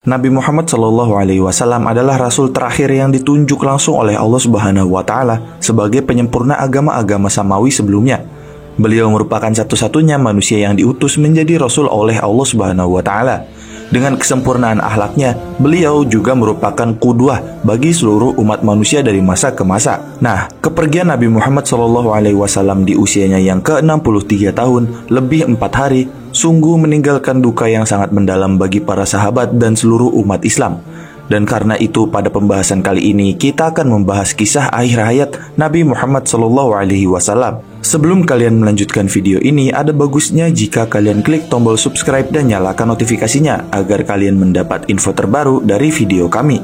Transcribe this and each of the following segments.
Nabi Muhammad SAW adalah Rasul terakhir yang ditunjuk langsung oleh Allah Subhanahu wa Ta'ala sebagai penyempurna agama-agama samawi sebelumnya. Beliau merupakan satu-satunya manusia yang diutus menjadi Rasul oleh Allah Subhanahu wa Ta'ala. Dengan kesempurnaan akhlaknya, beliau juga merupakan qudwah bagi seluruh umat manusia dari masa ke masa. Nah, kepergian Nabi Muhammad SAW di usianya yang ke-63 tahun, lebih 4 hari, sungguh meninggalkan duka yang sangat mendalam bagi para sahabat dan seluruh umat Islam. Dan karena itu pada pembahasan kali ini kita akan membahas kisah akhir hayat Nabi Muhammad SAW. Sebelum kalian melanjutkan video ini, ada bagusnya jika kalian klik tombol subscribe dan nyalakan notifikasinya agar kalian mendapat info terbaru dari video kami.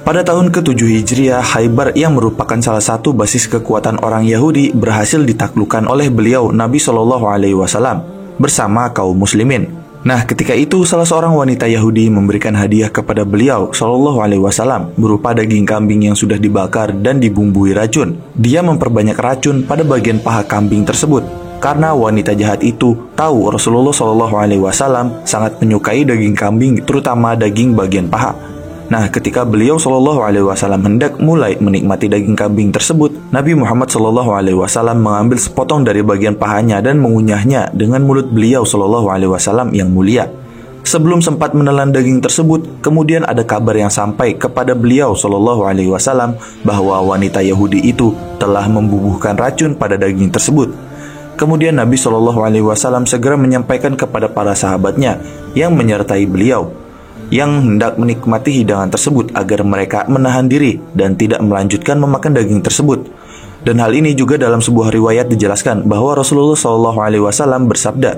Pada tahun ke-7 Hijriah, Khaybar yang merupakan salah satu basis kekuatan orang Yahudi berhasil ditaklukkan oleh beliau Nabi SAW bersama kaum muslimin. Nah, ketika itu salah seorang wanita Yahudi memberikan hadiah kepada beliau SAW berupa daging kambing yang sudah dibakar dan dibumbui racun. Dia memperbanyak racun pada bagian paha kambing tersebut karena wanita jahat itu tahu Rasulullah SAW sangat menyukai daging kambing, terutama daging bagian paha. Nah, ketika beliau SAW hendak mulai menikmati daging kambing tersebut, Nabi Muhammad SAW mengambil sepotong dari bagian pahanya dan mengunyahnya dengan mulut beliau SAW yang mulia. Sebelum sempat menelan daging tersebut, kemudian ada kabar yang sampai kepada beliau SAW bahwa wanita Yahudi itu telah membubuhkan racun pada daging tersebut. Kemudian Nabi SAW segera menyampaikan kepada para sahabatnya yang menyertai beliau, yang hendak menikmati hidangan tersebut agar mereka menahan diri dan tidak melanjutkan memakan daging tersebut. Dan hal ini juga dalam sebuah riwayat dijelaskan bahwa Rasulullah SAW bersabda,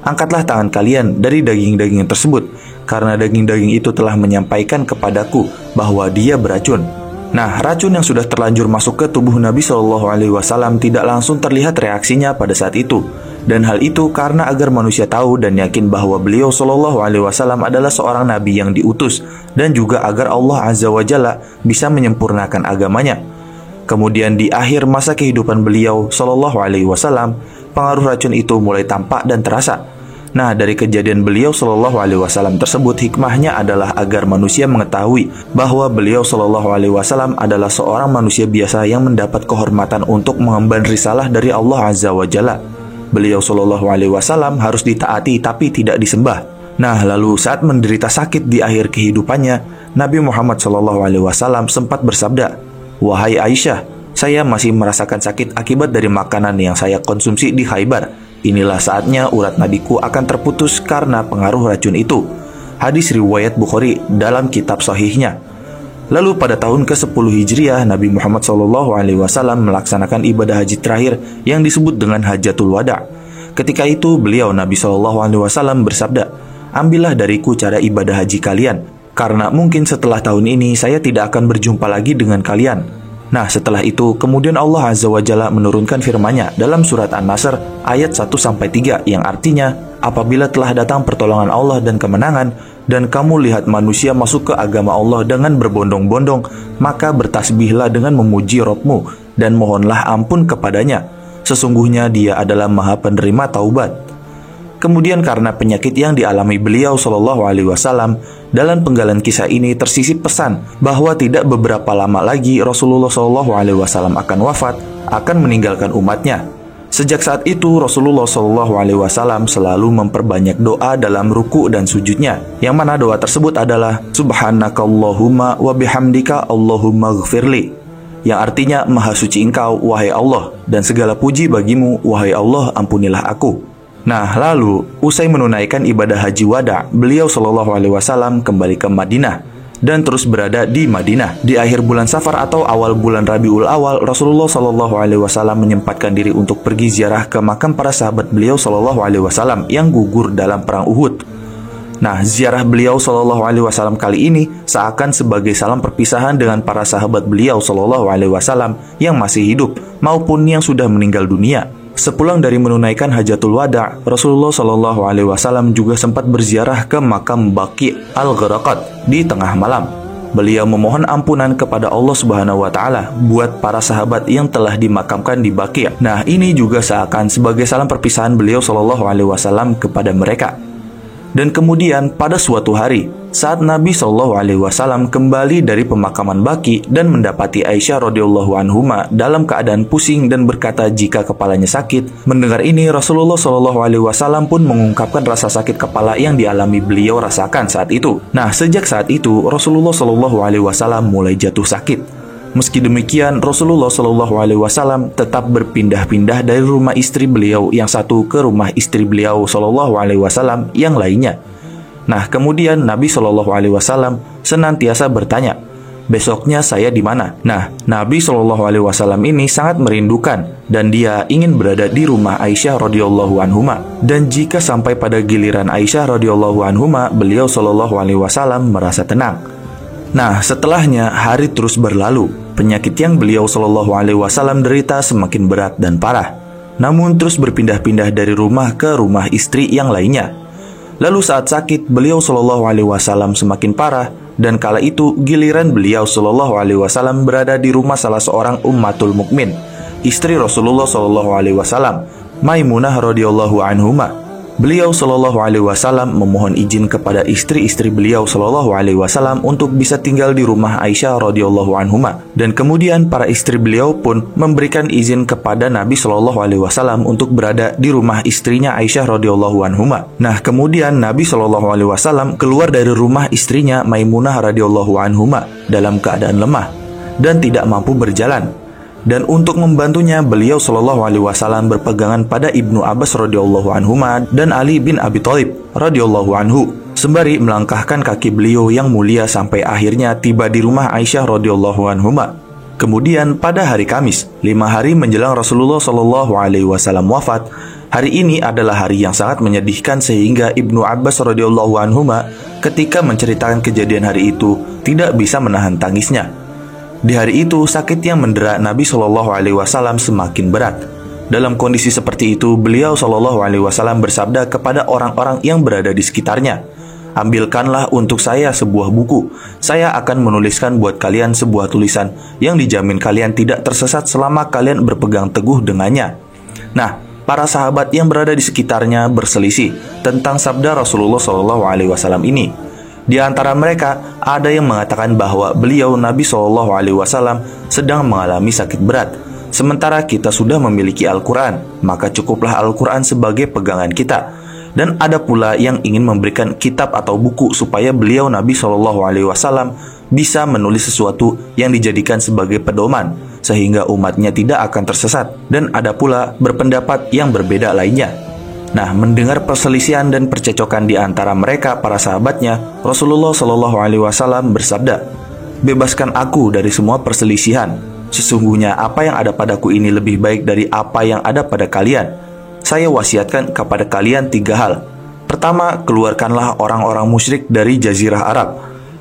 "Angkatlah tangan kalian dari daging-daging tersebut, karena daging-daging itu telah menyampaikan kepadaku bahwa dia beracun." Nah, racun yang sudah terlanjur masuk ke tubuh Nabi SAW tidak langsung terlihat reaksinya pada saat itu. Dan hal itu karena agar manusia tahu dan yakin bahwa beliau SAW adalah seorang nabi yang diutus, dan juga agar Allah Azza wa Jalla bisa menyempurnakan agamanya. Kemudian di akhir masa kehidupan beliau SAW, pengaruh racun itu mulai tampak dan terasa. Nah, dari kejadian beliau SAW tersebut, hikmahnya adalah agar manusia mengetahui bahwa beliau SAW adalah seorang manusia biasa yang mendapat kehormatan untuk mengemban risalah dari Allah Azza wa Jalla. Beliau SAW harus ditaati tapi tidak disembah. Nah, lalu saat menderita sakit di akhir kehidupannya, Nabi Muhammad SAW sempat bersabda, "Wahai Aisyah, saya masih merasakan sakit akibat dari makanan yang saya konsumsi di Khaybar. Inilah saatnya urat nadiku akan terputus karena pengaruh racun itu." Hadis riwayat Bukhari dalam kitab sahihnya. Lalu pada tahun ke-10 Hijriah, Nabi Muhammad SAW melaksanakan ibadah haji terakhir yang disebut dengan Hajatul Wada'. Ketika itu beliau Nabi SAW bersabda, "Ambillah dariku cara ibadah haji kalian, karena mungkin setelah tahun ini saya tidak akan berjumpa lagi dengan kalian." Nah, setelah itu kemudian Allah Azza wa Jalla menurunkan firman-Nya dalam surat An-Nasr ayat 1-3 yang artinya, "Apabila telah datang pertolongan Allah dan kemenangan, dan kamu lihat manusia masuk ke agama Allah dengan berbondong-bondong, maka bertasbihlah dengan memuji Rabb-mu dan mohonlah ampun kepadanya. Sesungguhnya Dia adalah Maha Penerima Taubat." Kemudian karena penyakit yang dialami beliau SAW, dalam penggalan kisah ini tersisip pesan bahwa tidak beberapa lama lagi Rasulullah SAW akan wafat, akan meninggalkan umatnya. Sejak saat itu Rasulullah SAW selalu memperbanyak doa dalam ruku dan sujudnya, yang mana doa tersebut adalah Subhanakallahumma wa bihamdika Allahumma ghfirli, yang artinya Maha suci Engkau wahai Allah, dan segala puji bagimu wahai Allah, ampunilah aku. Nah, lalu usai menunaikan ibadah haji wada', beliau SAW kembali ke Madinah dan terus berada di Madinah. Di akhir bulan Safar atau awal bulan Rabiul Awal, Rasulullah SAW menyempatkan diri untuk pergi ziarah ke makam para sahabat beliau SAW yang gugur dalam perang Uhud. Nah, ziarah beliau SAW kali ini seakan sebagai salam perpisahan dengan para sahabat beliau SAW yang masih hidup maupun yang sudah meninggal dunia. Sepulang dari menunaikan Hajatul Wada', Rasulullah SAW juga sempat berziarah ke makam Baqi' Al-Gharqad di tengah malam. Beliau memohon ampunan kepada Allah Subhanahu wa Ta'ala buat para sahabat yang telah dimakamkan di Baqi'. Nah, ini juga seakan sebagai salam perpisahan beliau SAW kepada mereka. Dan kemudian pada suatu hari, Saat Nabi Shallallahu Alaihi Wasallam kembali dari pemakaman Baqi dan mendapati Aisyah radhiyallahu anhuma dalam keadaan pusing dan berkata jika kepalanya sakit, mendengar ini Rasulullah Shallallahu Alaihi Wasallam pun mengungkapkan rasa sakit kepala yang dialami beliau rasakan saat itu. Nah, sejak saat itu Rasulullah Shallallahu Alaihi Wasallam mulai jatuh sakit. Meski demikian, Rasulullah Shallallahu Alaihi Wasallam tetap berpindah-pindah dari rumah istri beliau yang satu ke rumah istri beliau Shallallahu Alaihi Wasallam yang lainnya. Nah, kemudian Nabi Shallallahu Alaihi Wasallam senantiasa bertanya, besoknya saya di mana? Nah, Nabi Shallallahu Alaihi Wasallam ini sangat merindukan dan dia ingin berada di rumah Aisyah radhiyallahu anhuma. Dan jika sampai pada giliran Aisyah radhiyallahu anhuma, beliau Shallallahu Alaihi Wasallam merasa tenang. Nah, setelahnya hari terus berlalu. Penyakit yang beliau Shallallahu Alaihi Wasallam derita semakin berat dan parah. Namun terus berpindah-pindah dari rumah ke rumah istri yang lainnya. Lalu saat sakit, beliau Shallallahu Alaihi Wasallam semakin parah, dan kala itu giliran beliau Shallallahu Alaihi Wasallam berada di rumah salah seorang ummatul mukmin, istri Rasulullah Shallallahu Alaihi Wasallam, Maimunah radhiyallahu anhuma. Beliau Shallallahu Alaihi Wasallam memohon izin kepada istri-istri beliau Shallallahu Alaihi Wasallam untuk bisa tinggal di rumah Aisyah radhiyallahu anhuma, dan kemudian para istri beliau pun memberikan izin kepada Nabi Shallallahu Alaihi Wasallam untuk berada di rumah istrinya Aisyah radhiyallahu anhuma. Nah, kemudian Nabi Shallallahu Alaihi Wasallam keluar dari rumah istrinya Maimunah radhiyallahu anhuma dalam keadaan lemah dan tidak mampu berjalan. Dan untuk membantunya, beliau Shallallahu Alaihi Wasallam berpegangan pada Ibnu Abbas radhiyallahu anhuma dan Ali bin Abi Thalib radhiyallahu anhu, sembari melangkahkan kaki beliau yang mulia sampai akhirnya tiba di rumah Aisyah radhiyallahu anhuma. Kemudian pada hari Kamis, 5 hari menjelang Rasulullah Shallallahu Alaihi Wasallam wafat, hari ini adalah hari yang sangat menyedihkan sehingga Ibnu Abbas radhiyallahu anhuma ketika menceritakan kejadian hari itu tidak bisa menahan tangisnya. Di hari itu, sakit yang mendera Nabi Shallallahu Alaihi Wasallam semakin berat. Dalam kondisi seperti itu, beliau Shallallahu Alaihi Wasallam bersabda kepada orang-orang yang berada di sekitarnya, ambilkanlah untuk saya sebuah buku. Saya akan menuliskan buat kalian sebuah tulisan yang dijamin kalian tidak tersesat selama kalian berpegang teguh dengannya. Nah, para sahabat yang berada di sekitarnya berselisih tentang sabda Rasulullah Shallallahu Alaihi Wasallam ini. Di antara mereka ada yang mengatakan bahwa beliau Nabi Shallallahu Alaihi Wasallam sedang mengalami sakit berat. Sementara kita sudah memiliki Al-Quran, maka cukuplah Al-Quran sebagai pegangan kita. Dan ada pula yang ingin memberikan kitab atau buku supaya beliau Nabi Shallallahu Alaihi Wasallam bisa menulis sesuatu yang dijadikan sebagai pedoman sehingga umatnya tidak akan tersesat. Dan ada pula berpendapat yang berbeda lainnya. Nah, mendengar perselisihan dan percecokan di antara mereka para sahabatnya, Rasulullah Shallallahu Alaihi Wasallam bersabda, bebaskan aku dari semua perselisihan. Sesungguhnya apa yang ada padaku ini lebih baik dari apa yang ada pada kalian. Saya wasiatkan kepada kalian 3 hal. Pertama, keluarkanlah orang-orang musyrik dari Jazirah Arab.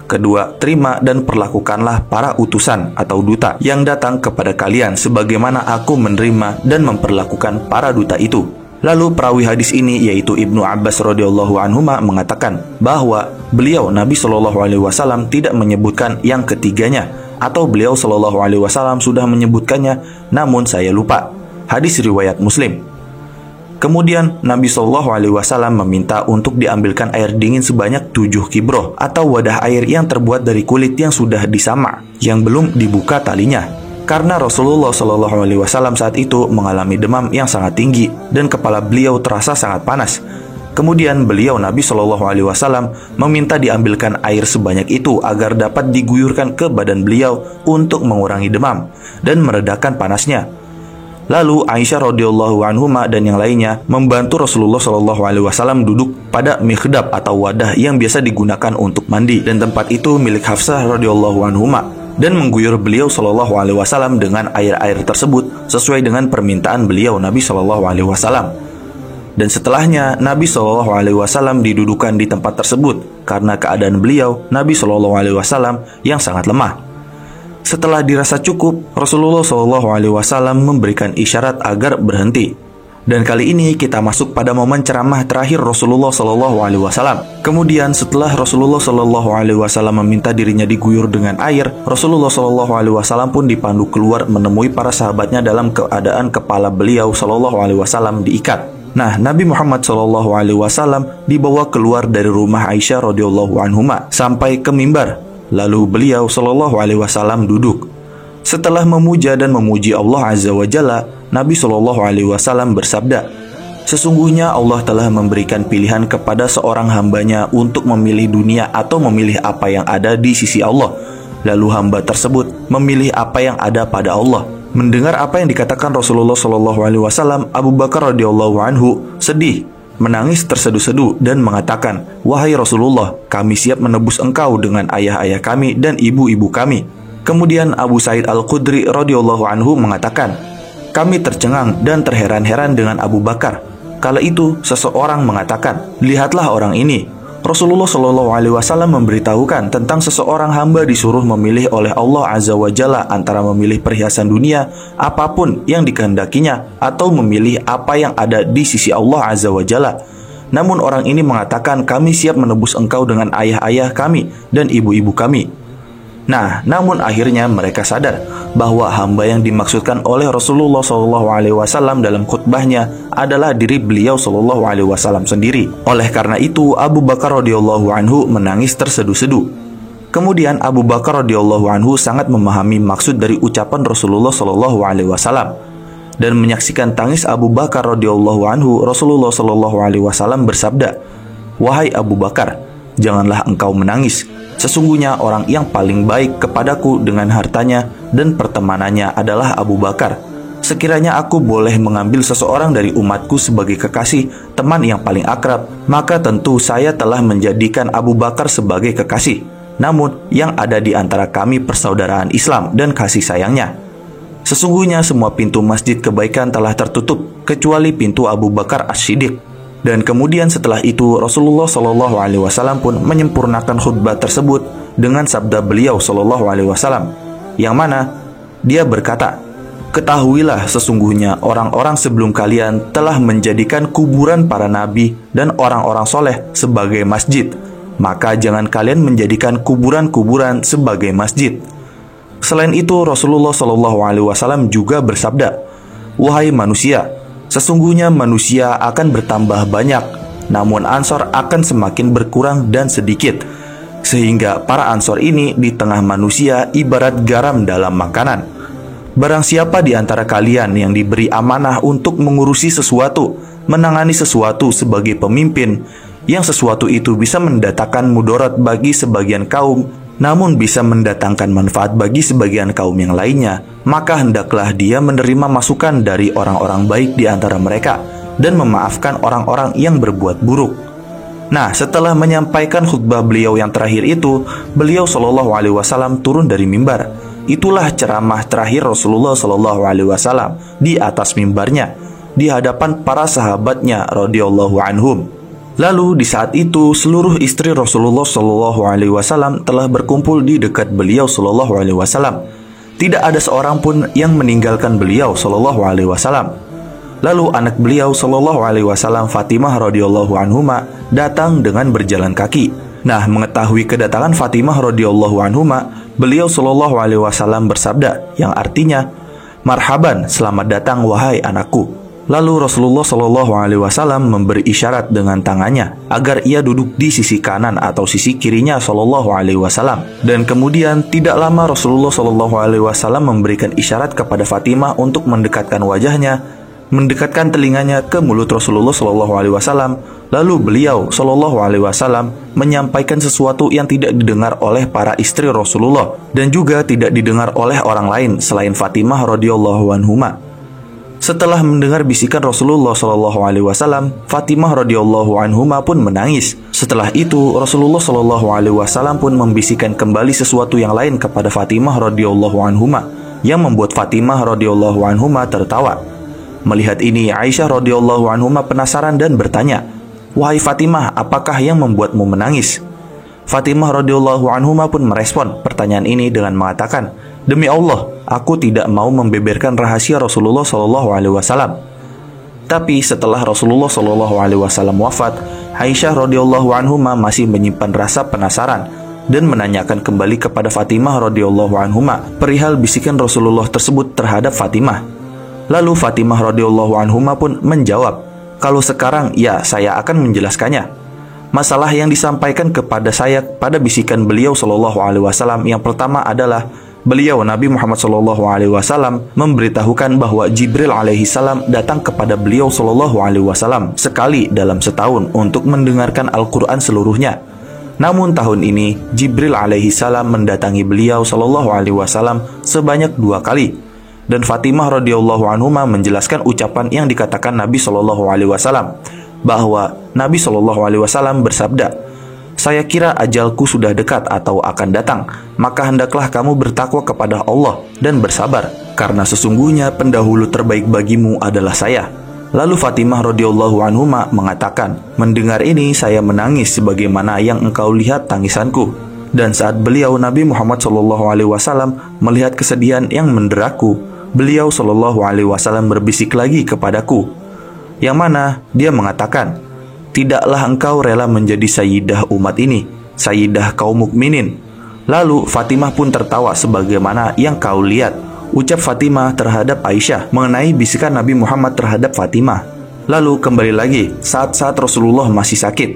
Kedua, terima dan perlakukanlah para utusan atau duta yang datang kepada kalian sebagaimana aku menerima dan memperlakukan para duta itu. Lalu perawi hadis ini yaitu Ibnu Abbas radhiyallahu anhuma mengatakan bahwa beliau Nabi Shallallahu Alaihi Wasallam tidak menyebutkan yang ketiganya, atau beliau Shallallahu Alaihi Wasallam sudah menyebutkannya namun saya lupa. Hadis riwayat Muslim. Kemudian Nabi Shallallahu Alaihi Wasallam meminta untuk diambilkan air dingin sebanyak 7 kibroh atau wadah air yang terbuat dari kulit yang sudah disama, yang belum dibuka talinya. Karena Rasulullah Shallallahu Alaihi Wasallam saat itu mengalami demam yang sangat tinggi dan kepala beliau terasa sangat panas. Kemudian beliau Nabi Shallallahu Alaihi Wasallam meminta diambilkan air sebanyak itu agar dapat diguyurkan ke badan beliau untuk mengurangi demam dan meredakan panasnya. Lalu Aisyah radhiyallahu anhuma dan yang lainnya membantu Rasulullah Shallallahu Alaihi Wasallam duduk pada mikhdab atau wadah yang biasa digunakan untuk mandi, dan tempat itu milik Hafsah radhiyallahu anhuma, dan mengguyur beliau Shallallahu Alaihi Wasallam dengan air-air tersebut sesuai dengan permintaan beliau Nabi Shallallahu Alaihi Wasallam. Dan setelahnya Nabi Shallallahu Alaihi Wasallam didudukan di tempat tersebut karena keadaan beliau Nabi Shallallahu Alaihi Wasallam yang sangat lemah. Setelah dirasa cukup, Rasulullah Shallallahu Alaihi Wasallam memberikan isyarat agar berhenti. Dan kali ini kita masuk pada momen ceramah terakhir Rasulullah Shallallahu Alaihi Wasallam. Kemudian setelah Rasulullah Shallallahu Alaihi Wasallam meminta dirinya diguyur dengan air, Rasulullah Shallallahu Alaihi Wasallam pun dipandu keluar menemui para sahabatnya dalam keadaan kepala beliau Shallallahu Alaihi Wasallam diikat. Nah, Nabi Muhammad SAW dibawa keluar dari rumah Aisyah radhiyallahu anhuma sampai ke mimbar. Lalu beliau SAW duduk. Setelah memuja dan memuji Allah Azza wa Jalla, Nabi SAW bersabda, "Sesungguhnya Allah telah memberikan pilihan kepada seorang hambanya untuk memilih dunia atau memilih apa yang ada di sisi Allah. Lalu hamba tersebut memilih apa yang ada pada Allah." Mendengar apa yang dikatakan Rasulullah SAW, Abu Bakar radhiyallahu anhu sedih, menangis terseduh-seduh dan mengatakan, "Wahai Rasulullah, kami siap menebus engkau dengan ayah-ayah kami dan ibu-ibu kami." Kemudian Abu Sa'id Al-Khudri radhiyallahu anhu mengatakan, "Kami tercengang dan terheran-heran dengan Abu Bakar. Kala itu seseorang mengatakan, 'Lihatlah orang ini.' Rasulullah SAW memberitahukan tentang seseorang hamba disuruh memilih oleh Allah Azza wa Jalla antara memilih perhiasan dunia apapun yang dikehendakinya atau memilih apa yang ada di sisi Allah Azza wa Jalla. Namun orang ini mengatakan, 'Kami siap menebus engkau dengan ayah-ayah kami dan ibu-ibu kami.' Nah, namun akhirnya mereka sadar bahwa hamba yang dimaksudkan oleh Rasulullah SAW dalam khutbahnya adalah diri beliau SAW sendiri. Oleh karena itu, Abu Bakar radhiyallahu anhu menangis terseduh-seduh. Kemudian Abu Bakar radhiyallahu anhu sangat memahami maksud dari ucapan Rasulullah SAW dan menyaksikan tangis Abu Bakar radhiyallahu anhu. Rasulullah SAW bersabda, "Wahai Abu Bakar, janganlah engkau menangis. Sesungguhnya orang yang paling baik kepadaku dengan hartanya dan pertemanannya adalah Abu Bakar. Sekiranya aku boleh mengambil seseorang dari umatku sebagai kekasih, teman yang paling akrab, maka tentu saya telah menjadikan Abu Bakar sebagai kekasih. Namun yang ada di antara kami persaudaraan Islam dan kasih sayangnya. Sesungguhnya semua pintu masjid kebaikan telah tertutup kecuali pintu Abu Bakar As-Siddiq." Dan kemudian setelah itu Rasulullah SAW pun menyempurnakan khutbah tersebut dengan sabda beliau SAW, yang mana dia berkata, "Ketahuilah sesungguhnya orang-orang sebelum kalian telah menjadikan kuburan para nabi dan orang-orang soleh sebagai masjid. Maka jangan kalian menjadikan kuburan-kuburan sebagai masjid." Selain itu Rasulullah SAW juga bersabda, "Wahai manusia, sesungguhnya manusia akan bertambah banyak, namun Ansor akan semakin berkurang dan sedikit. Sehingga para Ansor ini di tengah manusia ibarat garam dalam makanan. Barang siapa di antara kalian yang diberi amanah untuk mengurusi sesuatu, menangani sesuatu sebagai pemimpin, yang sesuatu itu bisa mendatangkan mudarat bagi sebagian kaum, namun bisa mendatangkan manfaat bagi sebagian kaum yang lainnya, maka hendaklah dia menerima masukan dari orang-orang baik di antara mereka dan memaafkan orang-orang yang berbuat buruk." Nah, setelah menyampaikan khutbah beliau yang terakhir itu, beliau SAW turun dari mimbar. Itulah ceramah terakhir Rasulullah SAW di atas mimbarnya di hadapan para sahabatnya radhiyallahu anhum. Lalu di saat itu seluruh istri Rasulullah SAW telah berkumpul di dekat beliau SAW. Tidak ada seorang pun yang meninggalkan beliau SAW. Lalu anak beliau SAW, Fatimah radhiyallahu anhuma, datang dengan berjalan kaki. Nah, mengetahui kedatangan Fatimah radhiyallahu anhuma, beliau SAW bersabda, yang artinya, "Marhaban, selamat datang wahai anakku." Lalu Rasulullah SAW memberi isyarat dengan tangannya agar ia duduk di sisi kanan atau sisi kirinya SAW. Dan kemudian tidak lama Rasulullah SAW memberikan isyarat kepada Fatimah untuk mendekatkan wajahnya, mendekatkan telinganya ke mulut Rasulullah SAW. Lalu beliau SAW menyampaikan sesuatu yang tidak didengar oleh para istri Rasulullah dan juga tidak didengar oleh orang lain selain Fatimah radhiyallahu anhuma. Setelah mendengar bisikan Rasulullah SAW, Fatimah radhiyallahu anhuma pun menangis. Setelah itu Rasulullah SAW pun membisikkan kembali sesuatu yang lain kepada Fatimah radhiyallahu anhuma, yang membuat Fatimah radhiyallahu anhuma tertawa. Melihat ini, Aisyah radhiyallahu anhuma penasaran dan bertanya, "Wahai Fatimah, apakah yang membuatmu menangis?" Fatimah radhiyallahu anhuma pun merespon pertanyaan ini dengan mengatakan, "Demi Allah, aku tidak mau membeberkan rahasia Rasulullah SAW." Tapi setelah Rasulullah SAW wafat, Aisyah radhiyallahu anhuma masih menyimpan rasa penasaran dan menanyakan kembali kepada Fatimah radhiyallahu anhuma perihal bisikan Rasulullah tersebut terhadap Fatimah. Lalu Fatimah radhiyallahu anhuma pun menjawab, Kalau sekarang, ya saya akan menjelaskannya. Masalah yang disampaikan kepada saya pada bisikan beliau Shallallahu Alaihi Wasallam yang pertama adalah beliau Nabi Muhammad Shallallahu Alaihi Wasallam memberitahukan bahwa Jibril alaihi salam datang kepada beliau Shallallahu Alaihi Wasallam sekali dalam setahun untuk mendengarkan Al-Quran seluruhnya. Namun tahun ini Jibril alaihi salam mendatangi beliau Shallallahu Alaihi Wasallam sebanyak 2 kali. Dan Fatimah radhiyallahu anhuma menjelaskan ucapan yang dikatakan Nabi Shallallahu Alaihi Wasallam, bahwa Nabi Shallallahu Alaihi Wasallam bersabda, "Saya kira ajalku sudah dekat atau akan datang, maka hendaklah kamu bertakwa kepada Allah dan bersabar, karena sesungguhnya pendahulu terbaik bagimu adalah saya." Lalu Fatimah radhiyallahu anhuma mengatakan, "Mendengar ini saya menangis sebagaimana yang engkau lihat tangisanku." Dan saat beliau Nabi Muhammad Shallallahu Alaihi Wasallam melihat kesedihan yang menderaku, beliau Shallallahu Alaihi Wasallam berbisik lagi kepadaku, yang mana dia mengatakan, "Tidaklah engkau rela menjadi sayyidah umat ini, sayyidah kaum mukminin." Lalu Fatimah pun tertawa sebagaimana yang kau lihat, ucap Fatimah terhadap Aisyah mengenai bisikan Nabi Muhammad terhadap Fatimah. Lalu kembali lagi saat-saat Rasulullah masih sakit.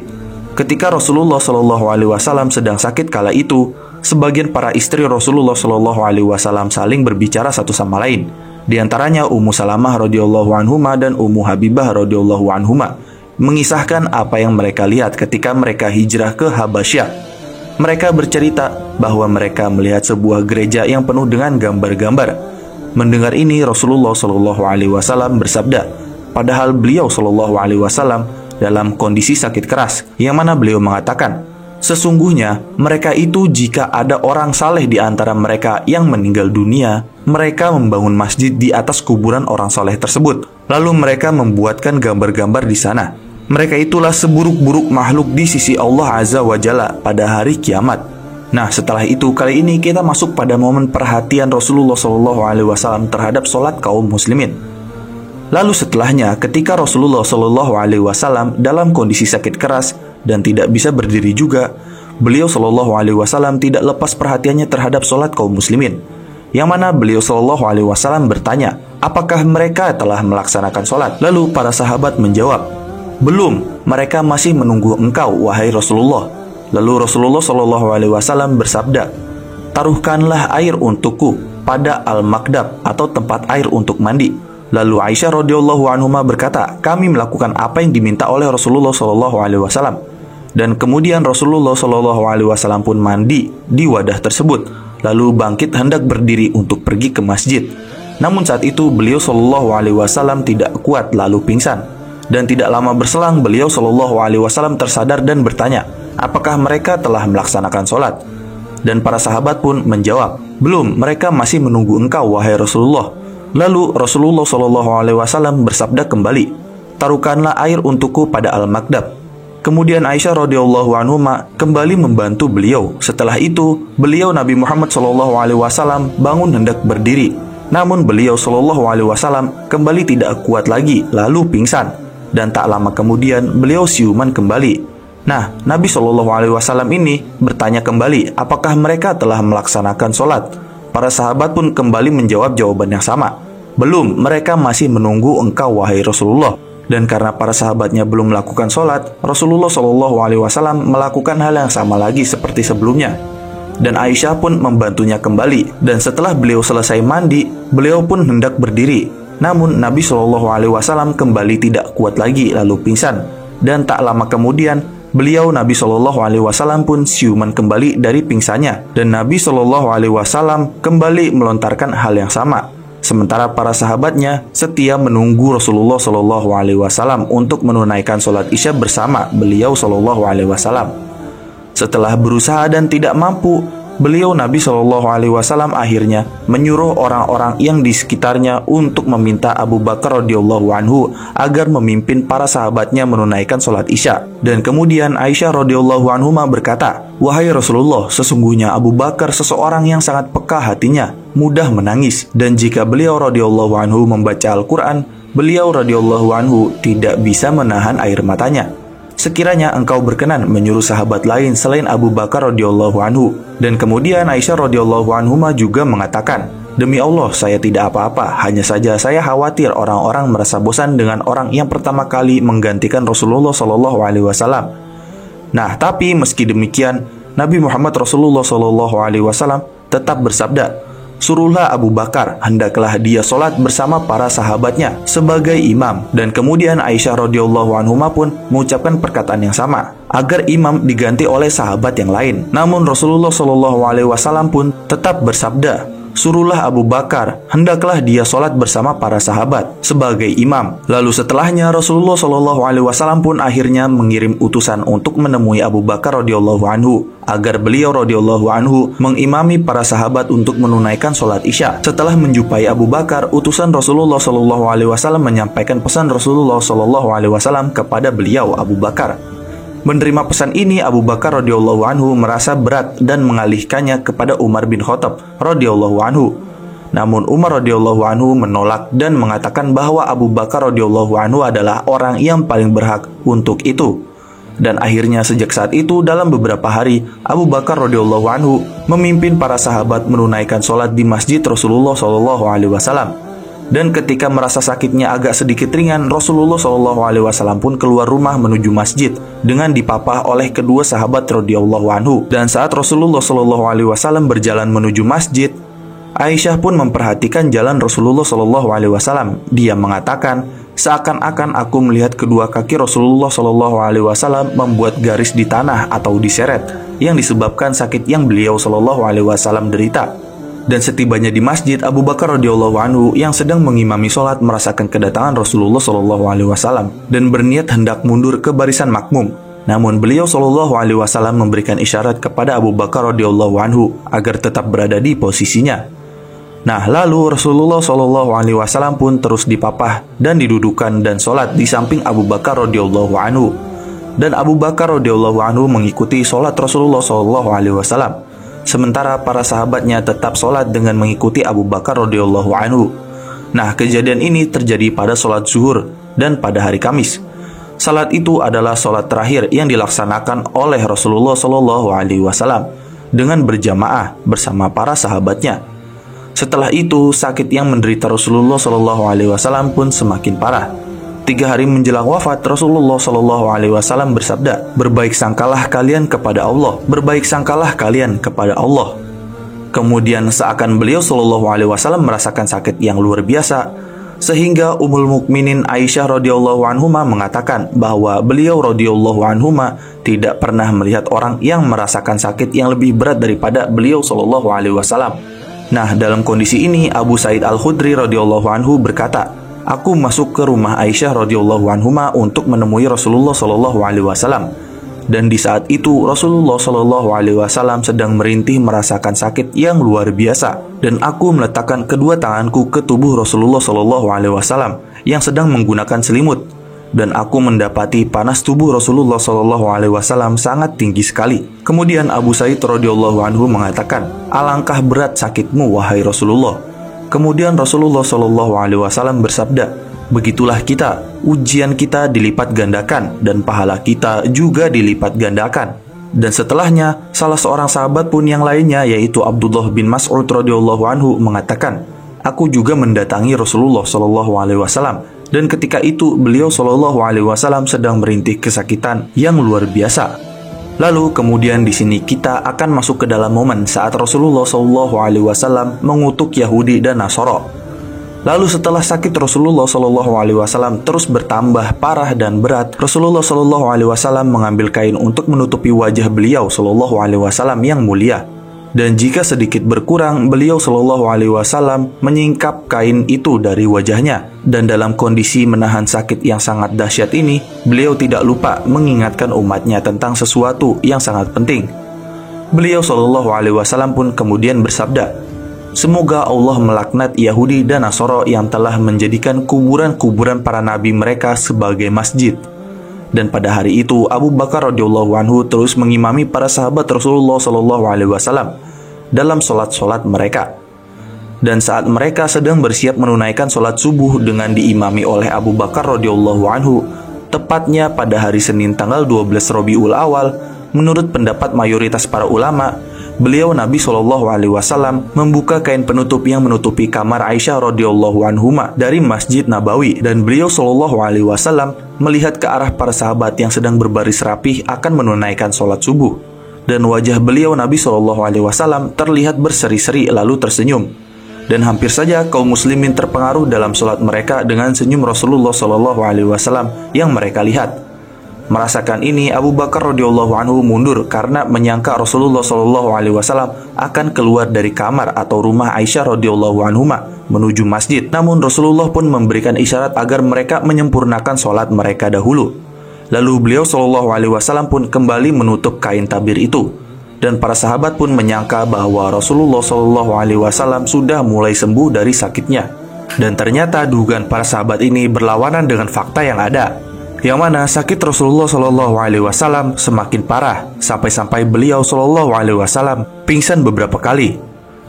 Ketika Rasulullah Shallallahu Alaihi Wasallam sedang sakit kala itu, sebagian para istri Rasulullah Shallallahu Alaihi Wasallam saling berbicara satu sama lain. Di antaranya Ummu Salamah radhiyallahu anhuma dan Ummu Habibah radhiyallahu anhuma mengisahkan apa yang mereka lihat ketika mereka hijrah ke Habasyah. Mereka bercerita bahwa mereka melihat sebuah gereja yang penuh dengan gambar-gambar. Mendengar ini Rasulullah Shallallahu Alaihi Wasallam bersabda, padahal beliau Shallallahu Alaihi Wasallam dalam kondisi sakit keras, yang mana beliau mengatakan, "Sesungguhnya mereka itu jika ada orang saleh di antara mereka yang meninggal dunia, mereka membangun masjid di atas kuburan orang saleh tersebut. Lalu mereka membuatkan gambar-gambar di sana. Mereka itulah seburuk-buruk makhluk di sisi Allah Azza wa Jalla pada hari kiamat." Nah, setelah itu kali ini kita masuk pada momen perhatian Rasulullah SAW terhadap sholat kaum muslimin. Lalu setelahnya, ketika Rasulullah SAW dalam kondisi sakit keras dan tidak bisa berdiri juga, beliau Shallallahu Alaihi Wasallam tidak lepas perhatiannya terhadap sholat kaum muslimin. Yang mana beliau Shallallahu Alaihi Wasallam bertanya, apakah mereka telah melaksanakan sholat? Lalu para sahabat menjawab, belum, mereka masih menunggu engkau, wahai Rasulullah. Lalu Rasulullah Shallallahu Alaihi Wasallam bersabda, taruhkanlah air untukku pada al-makdab atau tempat air untuk mandi. Lalu Aisyah radhiyallahu anhuma berkata, kami melakukan apa yang diminta oleh Rasulullah Shallallahu Alaihi Wasallam. Dan kemudian Rasulullah Shallallahu Alaihi Wasallam pun mandi di wadah tersebut, lalu bangkit hendak berdiri untuk pergi ke masjid. Namun saat itu beliau Shallallahu Alaihi Wasallam tidak kuat lalu pingsan. Dan tidak lama berselang beliau Shallallahu Alaihi Wasallam tersadar dan bertanya, apakah mereka telah melaksanakan sholat? Dan para sahabat pun menjawab, belum, mereka masih menunggu engkau, wahai Rasulullah. Lalu Rasulullah Shallallahu Alaihi Wasallam bersabda kembali, taruhkanlah air untukku pada al-makdab. Kemudian Aisyah radhiyallahu anhuma kembali membantu beliau. Setelah itu, beliau Nabi Muhammad Shallallahu Alaihi Wasallam bangun hendak berdiri. Namun beliau Shallallahu Alaihi Wasallam kembali tidak kuat lagi, lalu pingsan. Dan tak lama kemudian beliau siuman kembali. Nah, Nabi Shallallahu Alaihi Wasallam ini bertanya kembali, apakah mereka telah melaksanakan sholat? Para sahabat pun kembali menjawab jawaban yang sama. Belum, mereka masih menunggu engkau, wahai Rasulullah. Dan karena para sahabatnya belum melakukan sholat, Rasulullah Shallallahu Alaihi Wasallam melakukan hal yang sama lagi seperti sebelumnya. Dan Aisyah pun membantunya kembali. Dan setelah beliau selesai mandi, beliau pun hendak berdiri. Namun Nabi Shallallahu Alaihi Wasallam kembali tidak kuat lagi lalu pingsan. Dan tak lama kemudian beliau Nabi Shallallahu Alaihi Wasallam pun siuman kembali dari pingsannya. Dan Nabi Shallallahu Alaihi Wasallam kembali melontarkan hal yang sama. Sementara para sahabatnya setia menunggu Rasulullah Shallallahu Alaihi Wasallam untuk menunaikan sholat isya bersama beliau Shallallahu Alaihi Wasallam. Setelah berusaha dan tidak mampu, beliau Nabi Shallallahu Alaihi Wasallam akhirnya menyuruh orang-orang yang di sekitarnya untuk meminta Abu Bakar radhiyallahu anhu agar memimpin para sahabatnya menunaikan sholat isya. Dan kemudian Aisyah radhiyallahu anhu berkata, wahai Rasulullah, sesungguhnya Abu Bakar seseorang yang sangat peka hatinya, mudah menangis, dan jika beliau radhiyallahu anhu membaca Al-Quran, beliau radhiyallahu anhu tidak bisa menahan air matanya. Sekiranya engkau berkenan menyuruh sahabat lain selain Abu Bakar radhiyallahu anhu. Dan kemudian Aisyah radhiyallahu anhu juga mengatakan, Demi Allah, saya tidak apa-apa. Hanya saja saya khawatir orang-orang merasa bosan dengan orang yang pertama kali menggantikan Rasulullah Shallallahu Alaihi Wasallam. Nah, tapi meski demikian, Nabi Muhammad Rasulullah Shallallahu Alaihi Wasallam tetap bersabda, "Suruhlah Abu Bakar, hendaklah dia sholat bersama para sahabatnya sebagai imam." Dan kemudian Aisyah radhiyallahu anhuma pun mengucapkan perkataan yang sama, agar imam diganti oleh sahabat yang lain. Namun Rasulullah Shallallahu Alaihi Wasallam pun tetap bersabda, "Suruhlah Abu Bakar, hendaklah dia sholat bersama para sahabat sebagai imam." Lalu setelahnya Rasulullah Shallallahu Alaihi Wasallam pun akhirnya mengirim utusan untuk menemui Abu Bakar radhiyallahu anhu, agar beliau radhiyallahu anhu mengimami para sahabat untuk menunaikan sholat isya. Setelah menjumpai Abu Bakar, utusan Rasulullah Shallallahu Alaihi Wasallam menyampaikan pesan Rasulullah Shallallahu Alaihi Wasallam kepada beliau Abu Bakar. Menerima pesan ini, Abu Bakar radhiyallahu anhu merasa berat dan mengalihkannya kepada Umar bin Khattab radhiyallahu anhu. Namun Umar radhiyallahu anhu menolak dan mengatakan bahwa Abu Bakar radhiyallahu anhu adalah orang yang paling berhak untuk itu. Dan akhirnya sejak saat itu dalam beberapa hari, Abu Bakar radhiyallahu anhu memimpin para sahabat menunaikan sholat di masjid Rasulullah Shallallahu Alaihi Wasallam. Dan ketika merasa sakitnya agak sedikit ringan, Rasulullah Shallallahu Alaihi Wasallam pun keluar rumah menuju masjid dengan dipapah oleh kedua sahabat radhiyallahu anhu. Dan saat Rasulullah Shallallahu Alaihi Wasallam berjalan menuju masjid, Aisyah pun memperhatikan jalan Rasulullah Shallallahu Alaihi Wasallam. Dia mengatakan, "Seakan-akan aku melihat kedua kaki Rasulullah Shallallahu Alaihi Wasallam membuat garis di tanah atau diseret, yang disebabkan sakit yang beliau Shallallahu Alaihi Wasallam derita." Dan setibanya di masjid, Abu Bakar radhiyallahu anhu yang sedang mengimami sholat merasakan kedatangan Rasulullah Shallallahu Alaihi Wasallam dan berniat hendak mundur ke barisan makmum. Namun beliau Shallallahu Alaihi Wasallam memberikan isyarat kepada Abu Bakar radhiyallahu anhu agar tetap berada di posisinya. Nah, lalu Rasulullah Shallallahu Alaihi Wasallam pun terus dipapah dan didudukan dan sholat di samping Abu Bakar radhiyallahu anhu. Dan Abu Bakar radhiyallahu anhu mengikuti sholat Rasulullah Shallallahu Alaihi Wasallam. Sementara para sahabatnya tetap sholat dengan mengikuti Abu Bakar radhiyallahu anhu. Nah, kejadian ini terjadi pada sholat zuhur dan pada hari Kamis. Salat itu adalah sholat terakhir yang dilaksanakan oleh Rasulullah Shallallahu Alaihi Wasallam dengan berjamaah bersama para sahabatnya. Setelah itu, sakit yang menderita Rasulullah Shallallahu Alaihi Wasallam pun semakin parah. 3 hari menjelang wafat, Rasulullah Shallallahu Alaihi Wasallam bersabda, "Berbaik sangkalah kalian kepada Allah, berbaik sangkalah kalian kepada Allah." Kemudian seakan beliau Shallallahu Alaihi Wasallam merasakan sakit yang luar biasa, sehingga Ummul Mukminin Aisyah radhiyallahu anhuma mengatakan bahwa beliau radhiyallahu anhuma tidak pernah melihat orang yang merasakan sakit yang lebih berat daripada beliau Shallallahu Alaihi Wasallam. Nah, dalam kondisi ini Abu Sa'id Al-Khudri radhiyallahu anhu berkata, "Aku masuk ke rumah Aisyah radhiyallahu anhuma untuk menemui Rasulullah Shallallahu Alaihi Wasallam. Dan di saat itu Rasulullah Shallallahu Alaihi Wasallam sedang merintih merasakan sakit yang luar biasa. Dan aku meletakkan kedua tanganku ke tubuh Rasulullah Shallallahu Alaihi Wasallam yang sedang menggunakan selimut. Dan aku mendapati panas tubuh Rasulullah Shallallahu Alaihi Wasallam sangat tinggi sekali." Kemudian Abu Sa'id radhiyallahu anhu mengatakan, "Alangkah berat sakitmu wahai Rasulullah." Kemudian Rasulullah Shallallahu Alaihi Wasallam bersabda, "Begitulah kita, ujian kita dilipat gandakan dan pahala kita juga dilipat gandakan." Dan setelahnya, salah seorang sahabat pun yang lainnya, yaitu Abdullah bin Mas'ud radhiyallahu anhu mengatakan, "Aku juga mendatangi Rasulullah Shallallahu Alaihi Wasallam, dan ketika itu beliau Shallallahu Alaihi Wasallam sedang merintih kesakitan yang luar biasa." Lalu kemudian di sini kita akan masuk ke dalam momen saat Rasulullah Shallallahu Alaihi Wasallam mengutuk Yahudi dan Nasara. Lalu setelah sakit Rasulullah Shallallahu Alaihi Wasallam terus bertambah parah dan berat, Rasulullah Shallallahu Alaihi Wasallam mengambil kain untuk menutupi wajah beliau Shallallahu Alaihi Wasallam yang mulia. Dan jika sedikit berkurang, beliau Shallallahu Alaihi Wasallam menyingkap kain itu dari wajahnya. Dan dalam kondisi menahan sakit yang sangat dahsyat ini, beliau tidak lupa mengingatkan umatnya tentang sesuatu yang sangat penting. Beliau Shallallahu Alaihi Wasallam pun kemudian bersabda, "Semoga Allah melaknat Yahudi dan Nasara yang telah menjadikan kuburan-kuburan para nabi mereka sebagai masjid." Dan pada hari itu Abu Bakar radhiyallahu anhu terus mengimami para sahabat Rasulullah Shallallahu Alaihi Wasallam dalam sholat-sholat mereka. Dan saat mereka sedang bersiap menunaikan sholat subuh dengan diimami oleh Abu Bakar radhiyallahu anhu, tepatnya pada hari Senin tanggal 12 Rabiul Awal, menurut pendapat mayoritas para ulama, beliau Nabi Shallallahu Alaihi Wasallam membuka kain penutup yang menutupi kamar Aisyah radhiyallahu anhuma dari Masjid Nabawi, dan beliau Shallallahu Alaihi Wasallam melihat ke arah para sahabat yang sedang berbaris rapih akan menunaikan sholat subuh, dan wajah beliau Nabi Shallallahu Alaihi Wasallam terlihat berseri-seri lalu tersenyum, dan hampir saja kaum muslimin terpengaruh dalam sholat mereka dengan senyum Rasulullah Shallallahu Alaihi Wasallam yang mereka lihat. Merasakan ini, Abu Bakar radhiyallahu anhu mundur karena menyangka Rasulullah Shallallahu Alaihi Wasallam akan keluar dari kamar atau rumah Aisyah radhiyallahu anhuma menuju masjid. Namun Rasulullah pun memberikan isyarat agar mereka menyempurnakan sholat mereka dahulu. Lalu beliau Shallallahu Alaihi Wasallam pun kembali menutup kain tabir itu, dan para sahabat pun menyangka bahwa Rasulullah Shallallahu Alaihi Wasallam sudah mulai sembuh dari sakitnya. Dan ternyata dugaan para sahabat ini berlawanan dengan fakta yang ada, yang mana sakit Rasulullah Shallallahu Alaihi Wasallam semakin parah sampai-sampai beliau Shallallahu Alaihi Wasallam pingsan beberapa kali.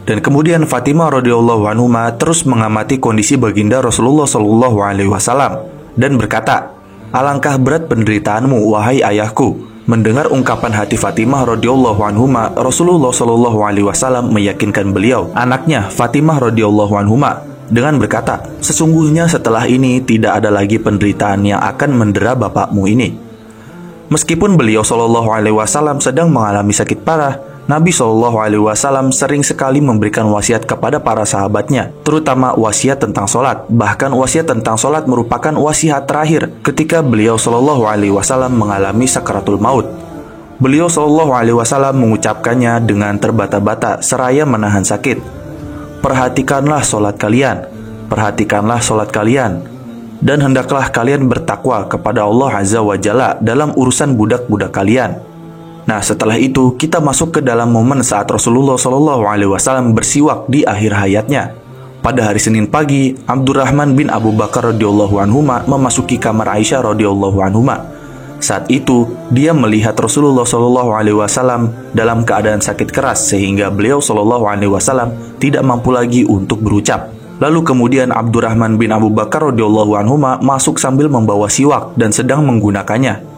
Dan kemudian Fatimah radhiyallahu anha terus mengamati kondisi baginda Rasulullah Shallallahu Alaihi Wasallam dan berkata, "Alangkah berat penderitaanmu, wahai ayahku." Mendengar ungkapan hati Fatimah radhiyallahu anha, Rasulullah Shallallahu Alaihi Wasallam meyakinkan beliau, anaknya Fatimah radhiyallahu anha, dengan berkata, "Sesungguhnya setelah ini tidak ada lagi penderitaan yang akan mendera bapakmu ini." Meskipun beliau Shallallahu Alaihi Wasallam sedang mengalami sakit parah, Nabi Shallallahu Alaihi Wasallam sering sekali memberikan wasiat kepada para sahabatnya, terutama wasiat tentang sholat. Bahkan wasiat tentang sholat merupakan wasiat terakhir ketika beliau Shallallahu Alaihi Wasallam mengalami sakaratul maut. Beliau Shallallahu Alaihi Wasallam mengucapkannya dengan terbata-bata seraya menahan sakit. "Perhatikanlah sholat kalian, perhatikanlah sholat kalian, dan hendaklah kalian bertakwa kepada Allah Azza wa Jalla dalam urusan budak-budak kalian." Nah, setelah itu kita masuk ke dalam momen saat Rasulullah Shallallahu Alaihi Wasallam bersiwak di akhir hayatnya. Pada hari Senin pagi, Abdurrahman bin Abu Bakar radhiyallahu anhuma memasuki kamar Aisyah radhiyallahu anhuma. Saat itu, dia melihat Rasulullah Shallallahu Alaihi Wasallam dalam keadaan sakit keras sehingga beliau Shallallahu Alaihi Wasallam tidak mampu lagi untuk berucap. Lalu kemudian Abdurrahman bin Abu Bakar radhiyallahu anhuma masuk sambil membawa siwak dan sedang menggunakannya.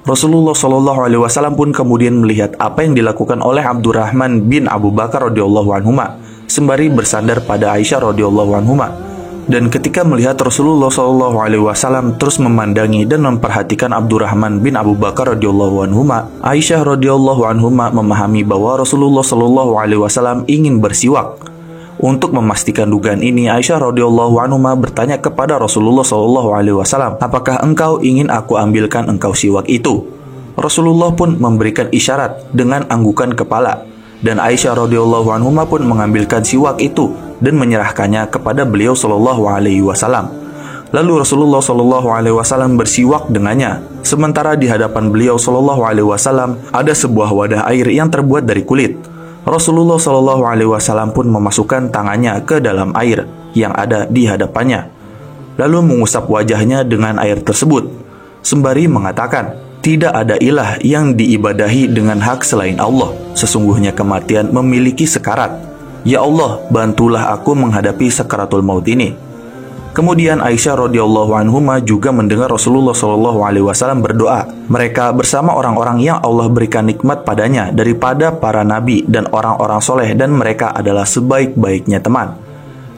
Rasulullah Shallallahu Alaihi Wasallam pun kemudian melihat apa yang dilakukan oleh Abdurrahman bin Abu Bakar radhiyallahu anhuma sembari bersandar pada Aisyah radhiyallahu anhuma. Dan ketika melihat Rasulullah Shallallahu Alaihi Wasallam terus memandangi dan memperhatikan Abdurrahman bin Abu Bakar radhiyallahu anhuma, Aisyah radhiyallahu anhuma memahami bahwa Rasulullah Shallallahu Alaihi Wasallam ingin bersiwak. Untuk memastikan dugaan ini, Aisyah radhiyallahu anhuma bertanya kepada Rasulullah Shallallahu Alaihi Wasallam, "Apakah engkau ingin aku ambilkan engkau siwak itu?" Rasulullah pun memberikan isyarat dengan anggukan kepala, dan Aisyah radhiyallahu anhuma pun mengambilkan siwak itu dan menyerahkannya kepada beliau Shallallahu Alaihi Wasallam. Lalu Rasulullah Shallallahu Alaihi Wasallam bersiwak dengannya. Sementara di hadapan beliau Shallallahu Alaihi Wasallam ada sebuah wadah air yang terbuat dari kulit. Rasulullah Shallallahu Alaihi Wasallam pun memasukkan tangannya ke dalam air yang ada di hadapannya, lalu mengusap wajahnya dengan air tersebut, sembari mengatakan, "Tidak ada ilah yang diibadahi dengan hak selain Allah. Sesungguhnya kematian memiliki sekarat. Ya Allah, bantulah aku menghadapi sakaratul maut ini." Kemudian Aisyah radhiyallahu anhuma juga mendengar Rasulullah Shallallahu Alaihi Wasallam berdoa. Mereka bersama orang-orang yang Allah berikan nikmat padanya daripada para nabi dan orang-orang soleh, dan mereka adalah sebaik-baiknya teman.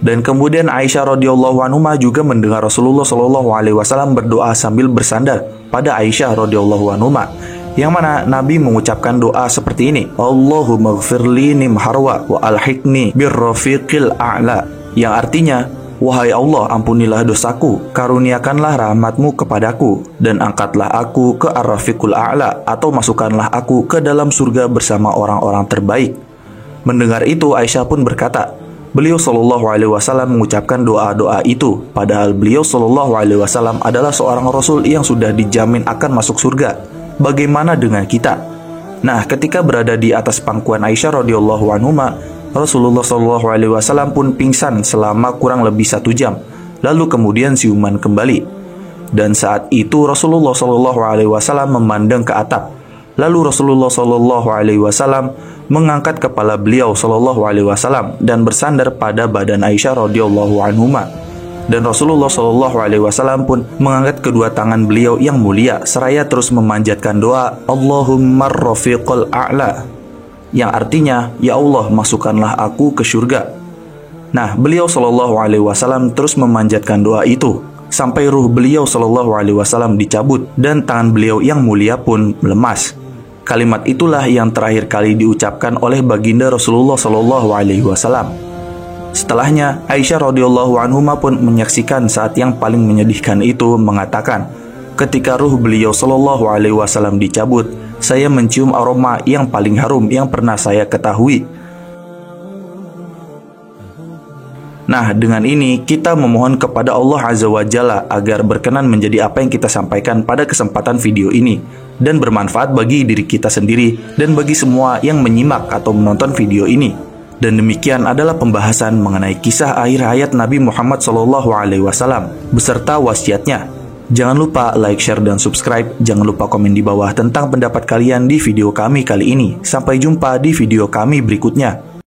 Dan kemudian Aisyah radhiyallahu anhuma juga mendengar Rasulullah Shallallahu Alaihi Wasallam berdoa sambil bersandar pada Aisyah radhiyallahu anhuma, yang mana Nabi mengucapkan doa seperti ini, "Allahumma ghfirli nimharwa wa alhiqni birrafiqil a'la," yang artinya, "Wahai Allah, ampunilah dosaku, karuniakanlah rahmatmu kepadaku, dan angkatlah aku ke Ar-Rafiqul A'la, atau masukkanlah aku ke dalam surga bersama orang-orang terbaik." Mendengar itu, Aisyah pun berkata, beliau Shallallahu Alaihi Wasallam mengucapkan doa-doa itu, padahal beliau Shallallahu Alaihi Wasallam adalah seorang Rasul yang sudah dijamin akan masuk surga. Bagaimana dengan kita? Nah, ketika berada di atas pangkuan Aisyah radhiyallahu anhuma, Rasulullah Shallallahu Alaihi Wasallam pun pingsan selama kurang lebih 1 jam, lalu kemudian siuman kembali. Dan saat itu Rasulullah Shallallahu Alaihi Wasallam memandang ke atap. Lalu Rasulullah Shallallahu Alaihi Wasallam mengangkat kepala beliau Shallallahu Alaihi Wasallam dan bersandar pada badan Aisyah radhiyallahu anhuma. Dan Rasulullah Shallallahu Alaihi Wasallam pun mengangkat kedua tangan beliau yang mulia seraya terus memanjatkan doa, "Allahumma rafiqal a'la." yang artinya, "Ya Allah, masukkanlah aku ke surga." Nah, beliau Shallallahu Alaihi Wasallam terus memanjatkan doa itu sampai ruh beliau Shallallahu Alaihi Wasallam dicabut dan tangan beliau yang mulia pun melemas. Kalimat itulah yang terakhir kali diucapkan oleh baginda Rasulullah Shallallahu Alaihi Wasallam. Setelahnya, Aisyah radhiyallahu anhuma pun menyaksikan saat yang paling menyedihkan itu, mengatakan, "Ketika ruh beliau Shallallahu Alaihi Wasallam dicabut, saya mencium aroma yang paling harum yang pernah saya ketahui." Nah, dengan ini kita memohon kepada Allah Azza wa Jalla agar berkenan menjadi apa yang kita sampaikan pada kesempatan video ini dan bermanfaat bagi diri kita sendiri dan bagi semua yang menyimak atau menonton video ini. Dan demikian adalah pembahasan mengenai kisah akhir hayat Nabi Muhammad SAW beserta wasiatnya. Jangan lupa like, share, dan subscribe. Jangan lupa komen di bawah tentang pendapat kalian di video kami kali ini. Sampai jumpa di video kami berikutnya.